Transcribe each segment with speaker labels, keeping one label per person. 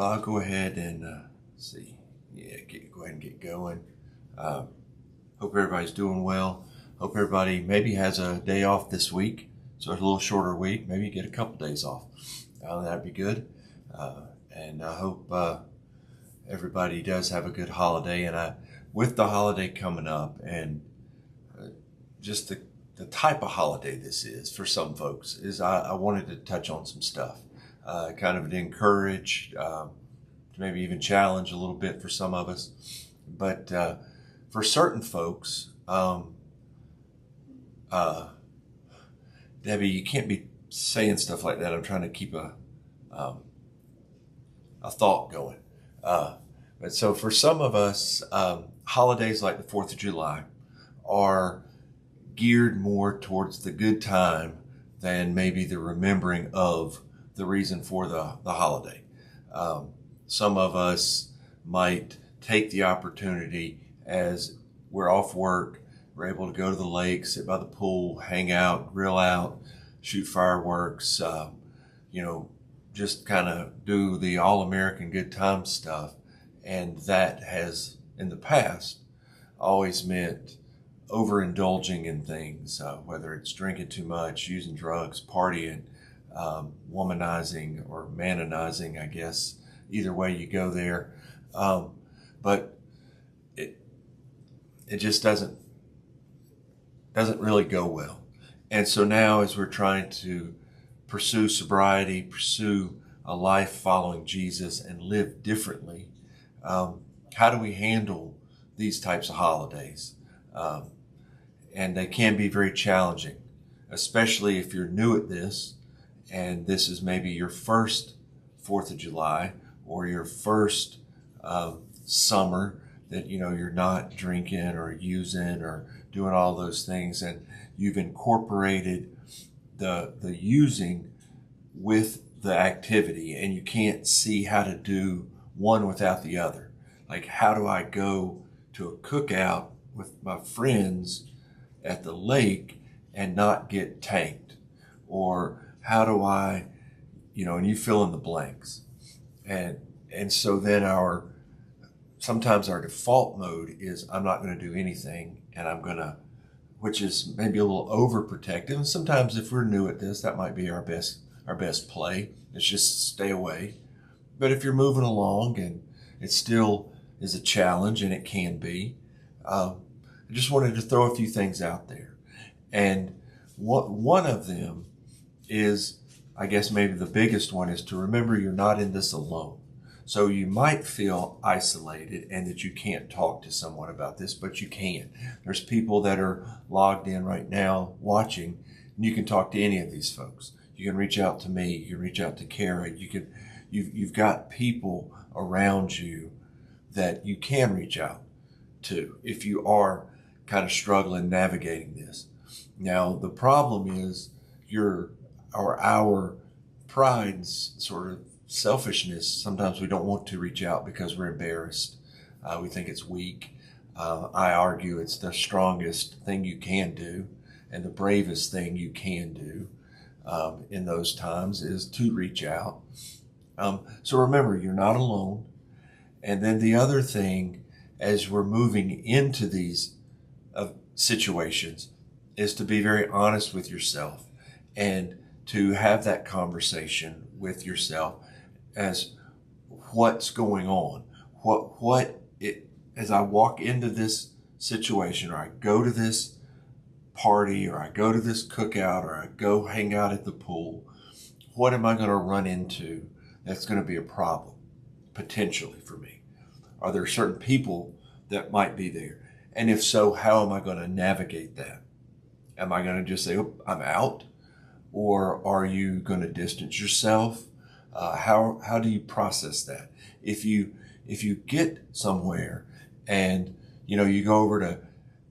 Speaker 1: I'll go ahead and see. Go ahead and get going. Uh, Hope everybody's doing well. Hope everybody maybe has a day off this week, so it's a little shorter week. Maybe you get a couple days off. That'd be good. And I hope everybody does have a good holiday. And with the holiday coming up, and just the type of holiday this is for some folks, is I wanted to touch on some stuff. Kind of encourage, maybe even challenge a little bit for some of us. But for certain folks, Debbie, you can't be saying stuff like that. I'm trying to keep a thought going. But so for some of us, holidays like the 4th of July are geared more towards the good time than maybe the remembering of the reason for the holiday. Some of us might take the opportunity as we're off work, we're able to go to the lake, sit by the pool, hang out, grill out, shoot fireworks, just kind of do the all-American good time stuff. And that has, in the past, always meant overindulging in things, whether it's drinking too much, using drugs, partying, womanizing or manonizing, I guess. Either way you go there. But it just doesn't really go well. And so now as we're trying to pursue sobriety, pursue a life following Jesus and live differently, how do we handle these types of holidays? And they can be very challenging, especially if you're new at this and this is maybe your first 4th of July or your first summer that you're not drinking or using or doing all those things, and you've incorporated the using with the activity, and you can't see how to do one without the other. Like, how do I go to a cookout with my friends at the lake and not get tanked? Or how do I, and you fill in the blanks. And so then sometimes our default mode is I'm not going to do anything, and which is maybe a little overprotective. And sometimes if we're new at this, that might be our best play. It's just stay away. But if you're moving along and it still is a challenge, and it can be, I just wanted to throw a few things out there. And one of them is, I guess maybe the biggest one, is to remember you're not in this alone. So you might feel isolated and that you can't talk to someone about this, but you can. There's people that are logged in right now watching, and you can talk to any of these folks. You can reach out to me. You can reach out to Kara. You've got people around you that you can reach out to if you are kind of struggling navigating this. Now, the problem is our pride's sort of selfishness. Sometimes we don't want to reach out because we're embarrassed. We think it's weak. I argue it's the strongest thing you can do and the bravest thing you can do in those times is to reach out. So remember, you're not alone. And then the other thing, as we're moving into these situations, is to be very honest with yourself and to have that conversation with yourself as what's going on. As I walk into this situation, or I go to this party, or I go to this cookout, or I go hang out at the pool, what am I going to run into that's going to be a problem potentially for me? Are there certain people that might be there? And if so, how am I going to navigate that? Am I going to just say, oh, I'm out? Or are you going to distance yourself? How do you process that? If you get somewhere and you go over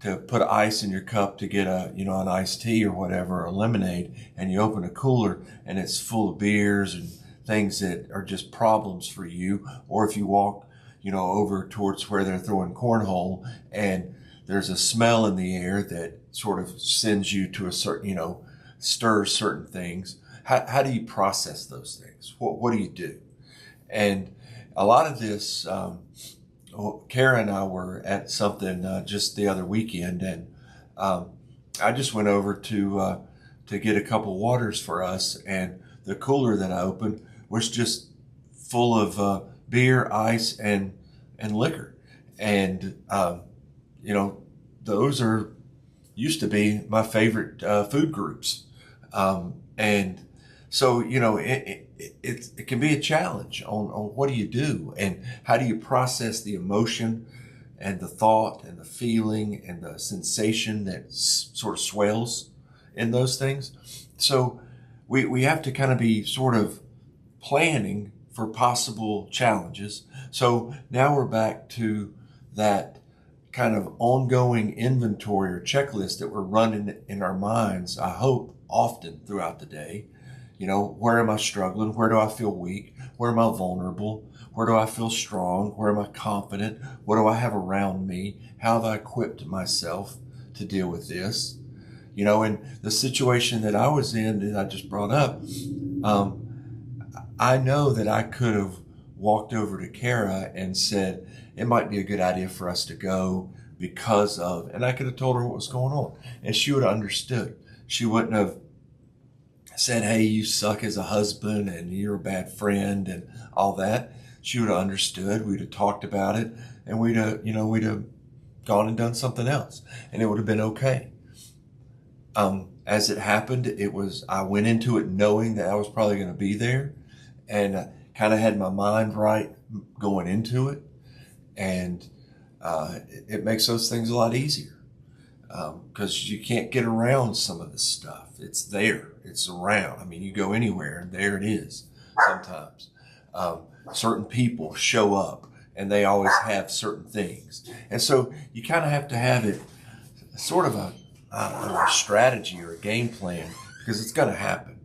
Speaker 1: to put ice in your cup to get an iced tea or whatever, or lemonade, and you open a cooler and it's full of beers and things that are just problems for you, or if you walk over towards where they're throwing cornhole and there's a smell in the air that sort of sends you to a certain, stirs certain things. How do you process those things? What do you do? And a lot of this, Kara and I were at something just the other weekend, and I just went over to get a couple waters for us, and the cooler that I opened was just full of beer, ice, and liquor, and those are used to be my favorite food groups, and so it can be a challenge on what do you do and how do you process the emotion and the thought and the feeling and the sensation that sort of swells in those things. So we have to kind of be sort of planning for possible challenges. So now we're back to that kind of ongoing inventory or checklist that we're running in our minds, I hope, often throughout the day. Where am I struggling? Where do I feel weak? Where am I vulnerable? Where do I feel strong? Where am I confident? What do I have around me? How have I equipped myself to deal with this? And the situation that I was in that I just brought up, I know that I could have walked over to Kara and said, it might be a good idea for us to go because of, and I could have told her what was going on, and she would have understood. She wouldn't have said, hey, you suck as a husband and you're a bad friend and all that. She would have understood. We'd have talked about it, and we'd have gone and done something else, and it would have been okay. As it happened, I went into it knowing that I was probably going to be there, and kind of had my mind right going into it, and it makes those things a lot easier, because you can't get around some of this stuff. It's there. It's around. I mean, you go anywhere, and there it is sometimes. Certain people show up, and they always have certain things. And so you kind of have to have it sort of a strategy or a game plan, because it's going to happen.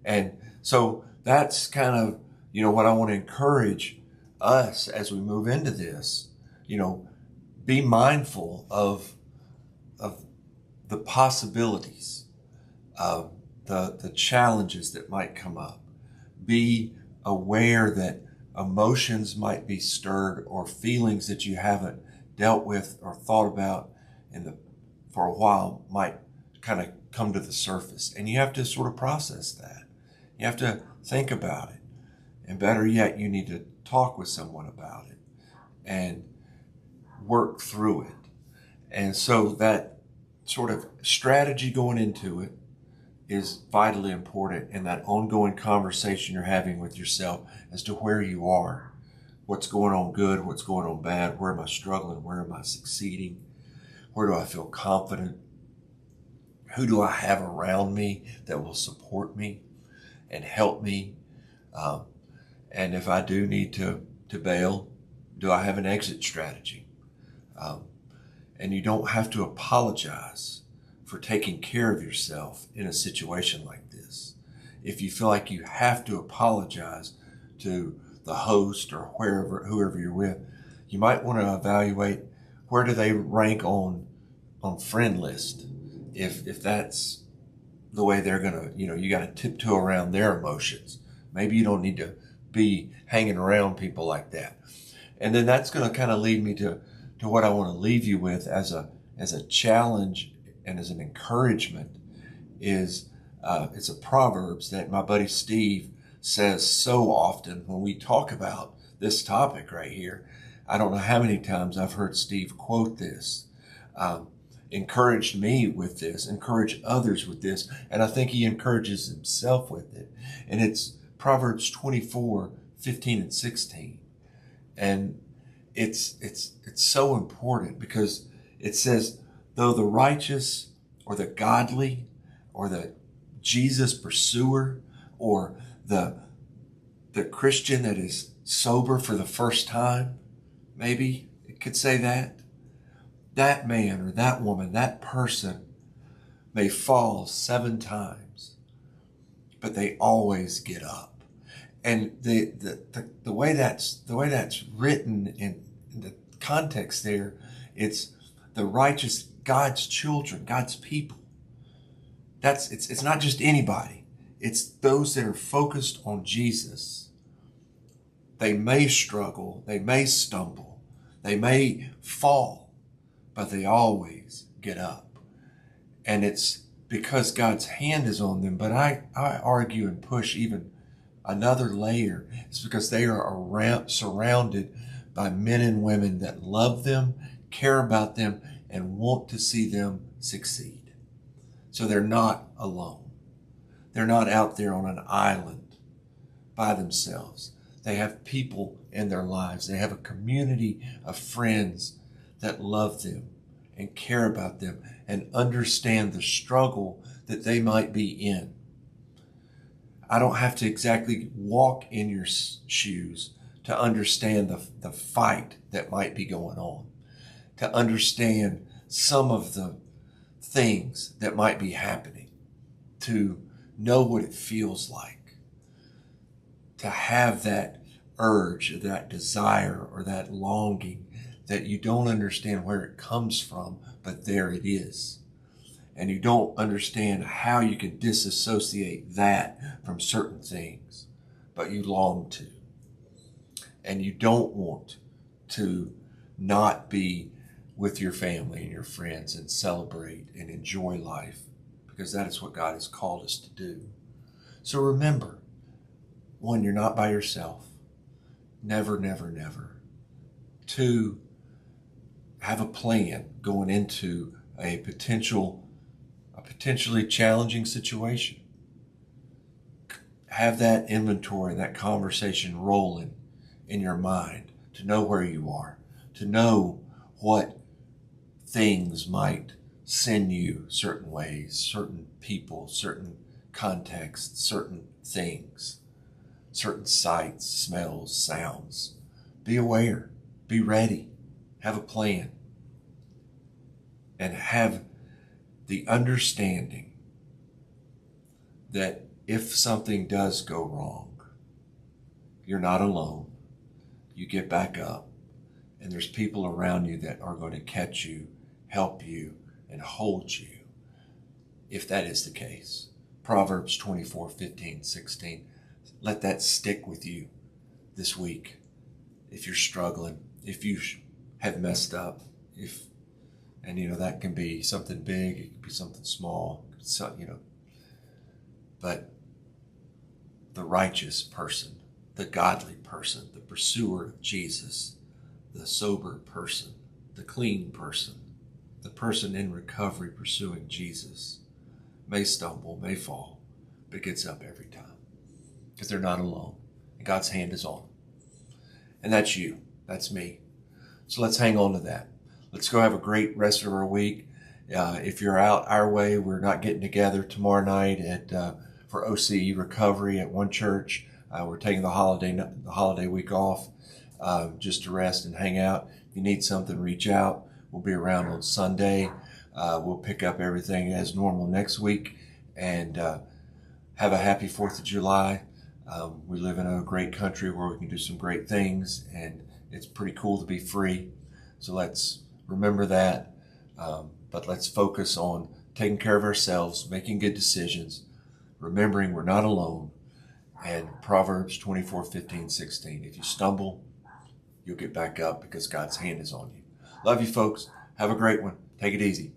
Speaker 1: And so that's kind of, what I want to encourage us as we move into this. Be mindful of the possibilities, of the challenges that might come up. Be aware that emotions might be stirred, or feelings that you haven't dealt with or thought about for a while might kind of come to the surface, and you have to sort of process that. You have to think about it, and better yet, you need to talk with someone about it and work through it. And so that sort of strategy going into it is vitally important, in that ongoing conversation you're having with yourself as to where you are, what's going on good, what's going on bad, where am I struggling, where am I succeeding, where do I feel confident, who do I have around me that will support me and help me, and if I do need to bail, do I have an exit strategy? And you don't have to apologize for taking care of yourself in a situation like this. If you feel like you have to apologize to the host or whoever you're with, you might want to evaluate, where do they rank on friend list? If that's the way they're gonna, you got to tiptoe around their emotions. Maybe you don't need to be hanging around people like that. And then that's going to kind of lead me to what I want to leave you with as a challenge and as an encouragement is it's a Proverbs that my buddy Steve says so often when we talk about this topic right here. I don't know how many times I've heard Steve quote this, encouraged me with this, encourage others with this, and I think he encourages himself with it. And it's Proverbs 24:15-16. And it's so important, because it says, though the righteous or the godly or the Jesus pursuer or the Christian that is sober for the first time, maybe it could say that man or that woman, that person may fall 7 times, but they always get up. And the way that's written in the context there, it's the righteous, God's children, God's people. It's not just anybody. It's those that are focused on Jesus They may struggle, they may stumble, they may fall, but they always get up. And it's because God's hand is on them. But I argue and push even another layer. It's because they are surrounded by men and women that love them, care about them, and want to see them succeed. So they're not alone. They're not out there on an island by themselves. They have people in their lives. They have a community of friends that love them and care about them and understand the struggle that they might be in. I don't have to exactly walk in your shoes to understand the fight that might be going on, to understand some of the things that might be happening, to know what it feels like, to have that urge, that desire, or that longing that you don't understand where it comes from, but there it is. And you don't understand how you can disassociate that from certain things, but you long to. And you don't want to not be with your family and your friends and celebrate and enjoy life, because that is what God has called us to do. So remember, one, you're not by yourself. Never, never, never. Two, have a plan going into a potentially challenging situation. Have that inventory, that conversation rolling in your mind to know where you are, to know what things might send you certain ways, certain people, certain contexts, certain things, certain sights, smells, sounds. Be aware, be ready, have a plan, and have the understanding that if something does go wrong, you're not alone. You get back up, and there's people around you that are going to catch you, help you, and hold you, if that is the case. Proverbs 24:15-16. Let that stick with you this week. If you're struggling, if you have messed up, and that can be something big, it can be something small, but the righteous person, the godly person, the pursuer of Jesus, the sober person, the clean person, the person in recovery pursuing Jesus, may stumble, may fall, but gets up every time, because they're not alone, and God's hand is on them. And that's you, that's me. So let's hang on to that. Let's go have a great rest of our week. If you're out our way, we're not getting together tomorrow night for OCE recovery at one church. We're taking the holiday week off just to rest and hang out. If you need something, reach out. We'll be around on Sunday. We'll pick up everything as normal next week, and have a happy 4th of July. We live in a great country where we can do some great things, and it's pretty cool to be free. So let's remember that. But let's focus on taking care of ourselves, making good decisions, remembering we're not alone. And Proverbs 24:15-16. If you stumble, you'll get back up because God's hand is on you. Love you, folks. Have a great one. Take it easy.